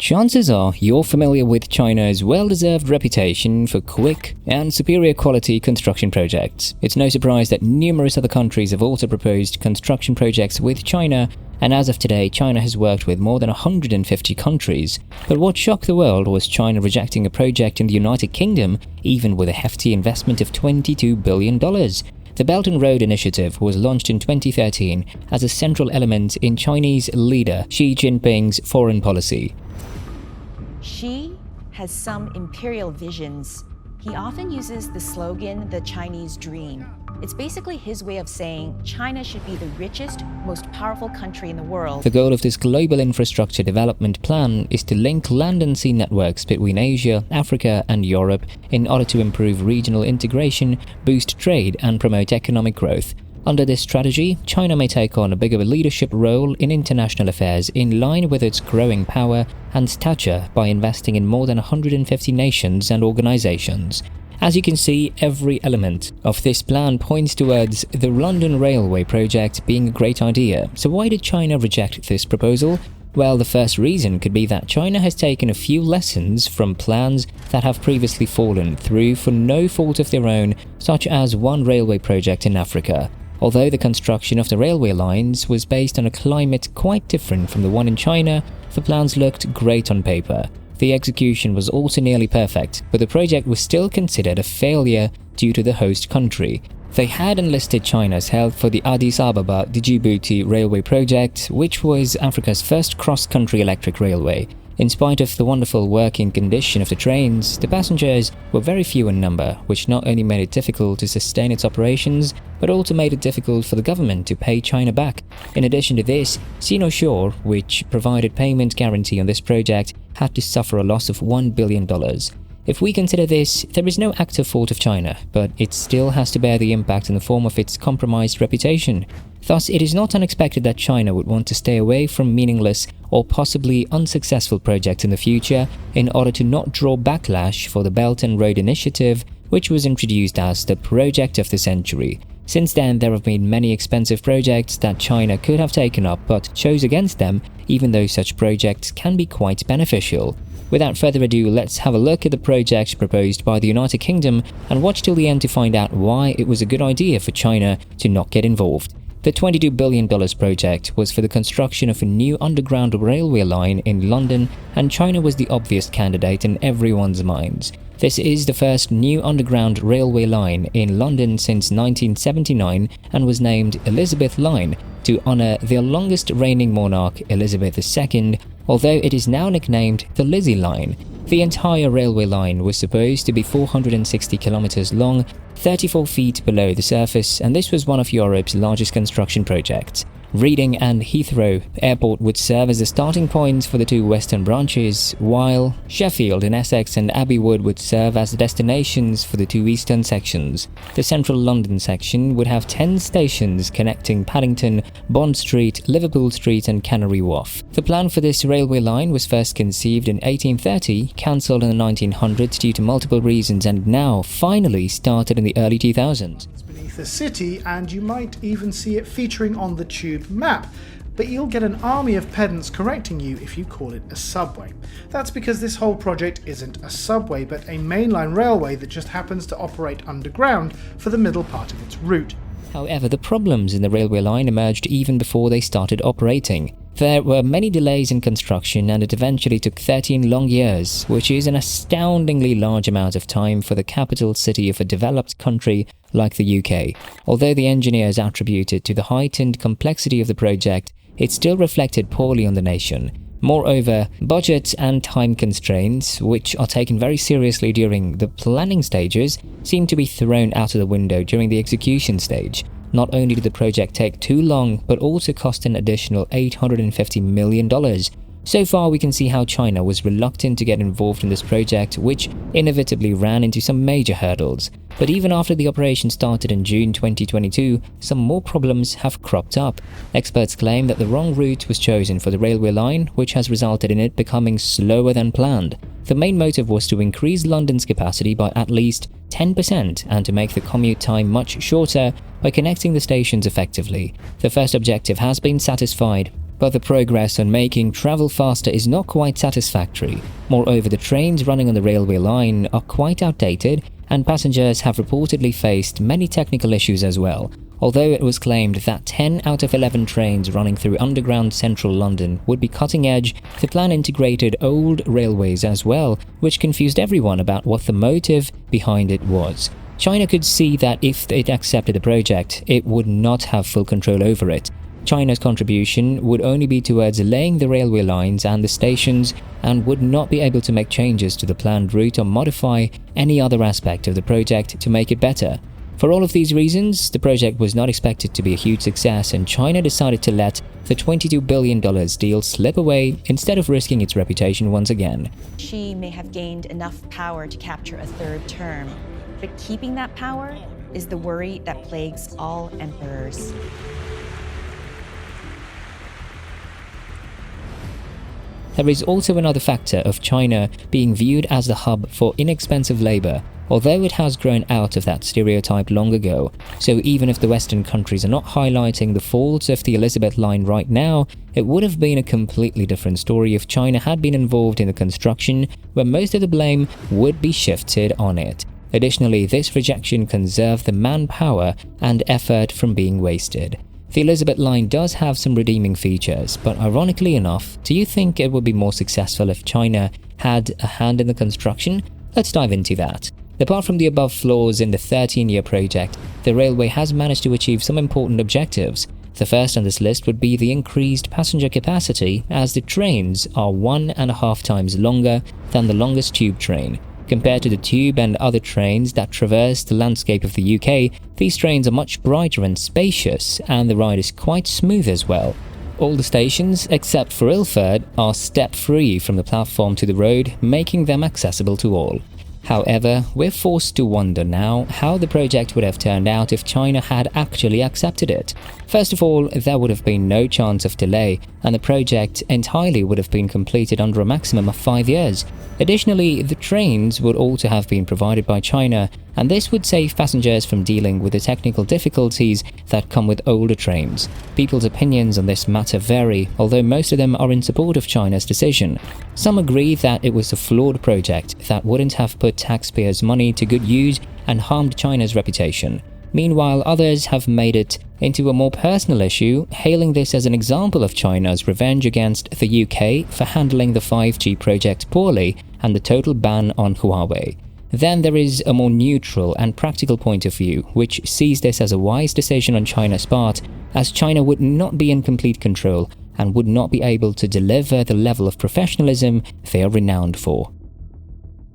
Chances are you're familiar with China's well-deserved reputation for quick and superior quality construction projects. It's no surprise that numerous other countries have also proposed construction projects with China, and as of today, China has worked with more than 150 countries. But what shocked the world was China rejecting a project in the United Kingdom, even with a hefty investment of $22 billion. The Belt and Road Initiative was launched in 2013 as a central element in Chinese leader Xi Jinping's foreign policy. Xi has some imperial visions. He often uses the slogan, the Chinese dream. It's basically his way of saying China should be the richest, most powerful country in the world. The goal of this global infrastructure development plan is to link land and sea networks between Asia, Africa, and Europe in order to improve regional integration, boost trade, and promote economic growth. Under this strategy, China may take on a bigger leadership role in international affairs in line with its growing power and stature by investing in more than 150 nations and organizations. As you can see, every element of this plan points towards the London Railway project being a great idea. So why did China reject this proposal? Well, the first reason could be that China has taken a few lessons from plans that have previously fallen through for no fault of their own, such as one railway project in Africa. Although the construction of the railway lines was based on a climate quite different from the one in China, the plans looked great on paper. The execution was also nearly perfect, but the project was still considered a failure due to the host country. They had enlisted China's help for the Addis Ababa-Djibouti railway project, which was Africa's first cross-country electric railway. In spite of the wonderful working condition of the trains, the passengers were very few in number, which not only made it difficult to sustain its operations, but also made it difficult for the government to pay China back. In addition to this, Sinosure, which provided payment guarantee on this project, had to suffer a loss of $1 billion. If we consider this, there is no active fault of China, but it still has to bear the impact in the form of its compromised reputation. Thus, it is not unexpected that China would want to stay away from meaningless or possibly unsuccessful projects in the future in order to not draw backlash for the Belt and Road Initiative, which was introduced as the project of the century. Since then, there have been many expensive projects that China could have taken up but chose against them, even though such projects can be quite beneficial. Without further ado, let's have a look at the project proposed by the United Kingdom and watch till the end to find out why it was a good idea for China to not get involved. The $22 billion project was for the construction of a new underground railway line in London, and China was the obvious candidate in everyone's minds. This is the first new underground railway line in London since 1979 and was named Elizabeth Line to honour their longest reigning monarch, Elizabeth II, although it is now nicknamed the Lizzie Line. The entire railway line was supposed to be 460 kilometers long, 34 feet below the surface, and this was one of Europe's largest construction projects. Reading and Heathrow Airport would serve as the starting points for the two western branches, while Sheffield in Essex and Abbey Wood would serve as the destinations for the two eastern sections. The central London section would have 10 stations connecting Paddington, Bond Street, Liverpool Street and Canary Wharf. The plan for this railway line was first conceived in 1830, cancelled in the 1900s due to multiple reasons, and now finally started in the early 2000s. The city, and you might even see it featuring on the tube map, but you'll get an army of pedants correcting you if you call it a subway. That's because this whole project isn't a subway, but a mainline railway that just happens to operate underground for the middle part of its route. However, the problems in the railway line emerged even before they started operating. There were many delays in construction, and it eventually took 13 long years, which is an astoundingly large amount of time for the capital city of a developed country like the UK. Although the engineers attributed to the heightened complexity of the project, it still reflected poorly on the nation. Moreover, budget and time constraints, which are taken very seriously during the planning stages, seem to be thrown out of the window during the execution stage. Not only did the project take too long, but also cost an additional $850 million. So far, we can see how China was reluctant to get involved in this project, which inevitably ran into some major hurdles. But even after the operation started in June 2022, some more problems have cropped up. Experts claim that the wrong route was chosen for the railway line, which has resulted in it becoming slower than planned. The main motive was to increase London's capacity by at least 10% and to make the commute time much shorter by connecting the stations effectively. The first objective has been satisfied, but the progress on making travel faster is not quite satisfactory. Moreover, the trains running on the railway line are quite outdated, and passengers have reportedly faced many technical issues as well. Although it was claimed that 10 out of 11 trains running through underground central London would be cutting edge, the plan integrated old railways as well, which confused everyone about what the motive behind it was. China could see that if it accepted the project, it would not have full control over it. China's contribution would only be towards laying the railway lines and the stations, and would not be able to make changes to the planned route or modify any other aspect of the project to make it better. For all of these reasons, the project was not expected to be a huge success, and China decided to let the $22 billion deal slip away instead of risking its reputation once again. She may have gained enough power to capture a third term, but keeping that power is the worry that plagues all emperors. There is also another factor of China being viewed as the hub for inexpensive labor, although it has grown out of that stereotype long ago. So even if the Western countries are not highlighting the faults of the Elizabeth Line right now, it would have been a completely different story if China had been involved in the construction, where most of the blame would be shifted on it. Additionally, this rejection conserved the manpower and effort from being wasted. The Elizabeth Line does have some redeeming features, but ironically enough, do you think it would be more successful if China had a hand in the construction? Let's dive into that. Apart from the above flaws in the 13-year project, the railway has managed to achieve some important objectives. The first on this list would be the increased passenger capacity, as the trains are 1.5 times longer than the longest tube train. Compared to the tube and other trains that traverse the landscape of the UK, these trains are much brighter and spacious, and the ride is quite smooth as well. All the stations, except for Ilford, are step-free from the platform to the road, making them accessible to all. However, we're forced to wonder now how the project would have turned out if China had actually accepted it. First of all, there would have been no chance of delay, and the project entirely would have been completed under a maximum of 5 years. Additionally, the trains would also have been provided by China, and this would save passengers from dealing with the technical difficulties that come with older trains. People's opinions on this matter vary, although most of them are in support of China's decision. Some agree that it was a flawed project that wouldn't have put taxpayers' money to good use and harmed China's reputation. Meanwhile, others have made it into a more personal issue, hailing this as an example of China's revenge against the UK for handling the 5G project poorly and the total ban on Huawei. Then there is a more neutral and practical point of view, which sees this as a wise decision on China's part, as China would not be in complete control and would not be able to deliver the level of professionalism they are renowned for.